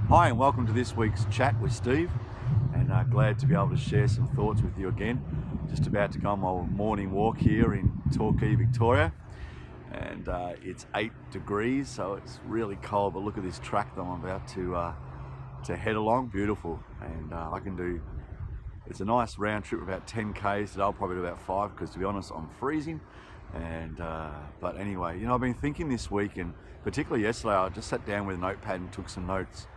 Hi and welcome to this week's chat with Steve, and glad to be able to share some thoughts with you again. Just about to go on my morning walk here in Torquay, Victoria, and it's 8 degrees, so it's really cold, but look at this track that I'm about to head along. Beautiful. And I can do, it's a nice round trip, about 10 k's today. I'll probably do about 5 because, to be honest, I'm freezing. And but anyway, I've been thinking this week, and particularly yesterday, I just sat down with a notepad and took some notes.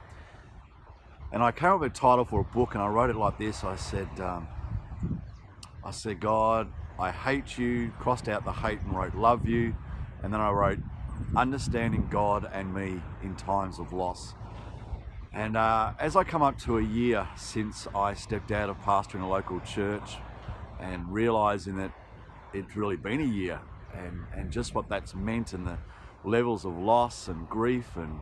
And I came up with a title for a book, and I wrote it like this. I said, God, I hate you, crossed out the hate and wrote love you. And then I wrote understanding God and me in times of loss. And as I come up to a year since I stepped out of pastoring a local church and realizing that it's really been a year, and just what that's meant, and the levels of loss and grief and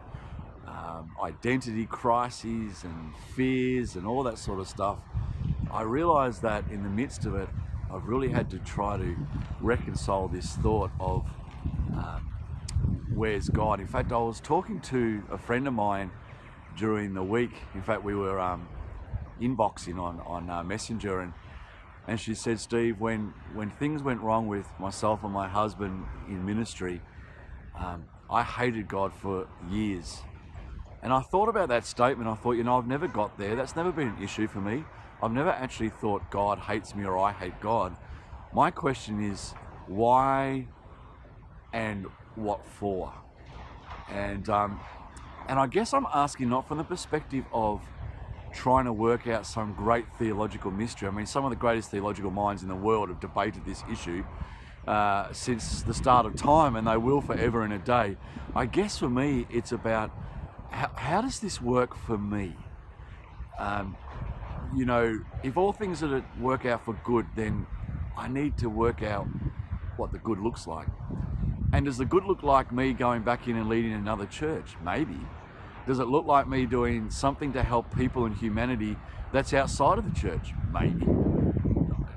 identity crises and fears and all that sort of stuff, I realized that in the midst of it, I've really had to try to reconcile this thought of where's God? In fact, I was talking to a friend of mine during the week. In fact, we were inboxing on Messenger, and she said, Steve, when things went wrong with myself and my husband in ministry, I hated God for years. And I thought about that statement. I thought, I've never got there. That's never been an issue for me. I've never actually thought God hates me or I hate God. My question is, why and what for? And I guess I'm asking not from the perspective of trying to work out some great theological mystery. I mean, some of the greatest theological minds in the world have debated this issue since the start of time, and they will forever and a day. I guess for me, it's about how does this work for me? If all things that work out for good, then I need to work out what the good looks like. And does the good look like me going back in and leading another church? Maybe. Does it look like me doing something to help people in humanity that's outside of the church? Maybe.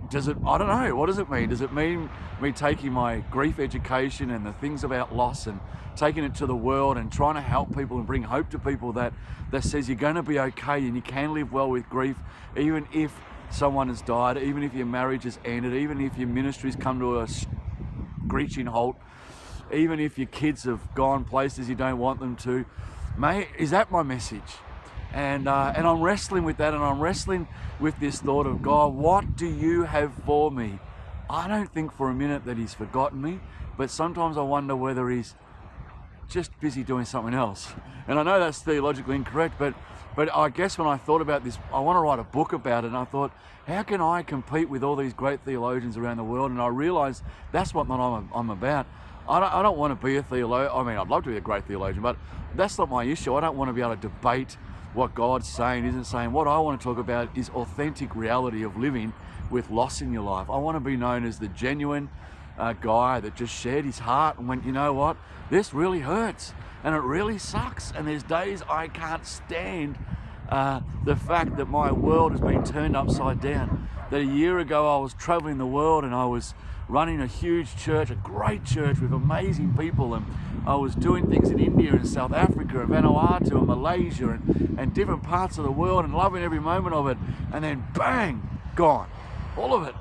Does it? I don't know. What does it mean? Does it mean me taking my grief education and the things about loss and taking it to the world and trying to help people and bring hope to people that says you're going to be okay and you can live well with grief, even if someone has died, even if your marriage has ended, even if your ministry's come to a screeching halt, even if your kids have gone places you don't want them to? Is that my message? And I'm wrestling with that, and I'm wrestling with this thought of, God, what do you have for me? I don't think for a minute that he's forgotten me, but sometimes I wonder whether he's just busy doing something else. And I know that's theologically incorrect, but I guess when I thought about this, I want to write a book about it, and I thought, how can I compete with all these great theologians around the world? And I realized that's what I'm about. I don't want to be a theologian. I mean, I'd love to be a great theologian, but that's not my issue. I don't want to be able to debate what God's saying, isn't saying. What I want to talk about is authentic reality of living with loss in your life. I want to be known as the genuine guy that just shared his heart and went, you know what, this really hurts and it really sucks, and there's days I can't stand the fact that my world has been turned upside down. That a year ago I was traveling the world and I was running a huge church, a great church with amazing people, and I was doing things in India and South Africa and Vanuatu and Malaysia and different parts of the world, and loving every moment of it, and then bang, gone, all of it.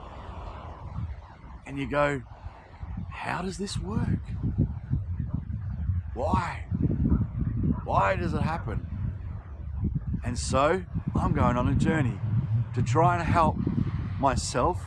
And you go, how does this work? Why does it happen? And so I'm going on a journey to try and help myself,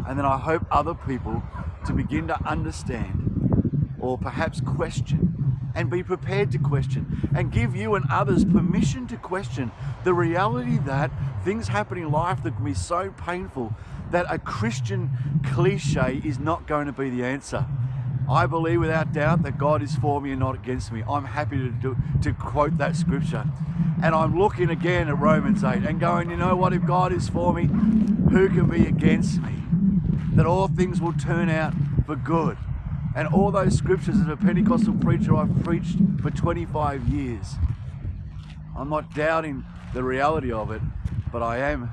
and then I hope other people, to begin to understand, or perhaps question, and be prepared to question, and give you and others permission to question the reality that things happen in life that can be so painful that a Christian cliche is not going to be the answer. I believe without doubt that God is for me and not against me. I'm happy to quote that scripture. And I'm looking again at Romans 8 and going, you know what, if God is for me, who can be against me? That all things will turn out for good. And all those scriptures, as a Pentecostal preacher, I've preached for 25 years. I'm not doubting the reality of it, but I am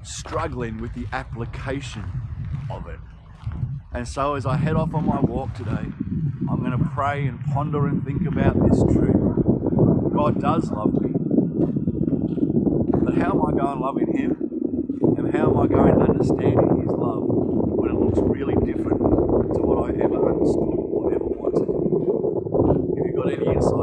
struggling with the application of it. And so as I head off on my walk today, I'm going to pray and ponder and think about this truth. God does love me. But how am I going loving Him? And how am I going understanding His love when it looks really different to what I ever understood or ever wanted? If you've got any insight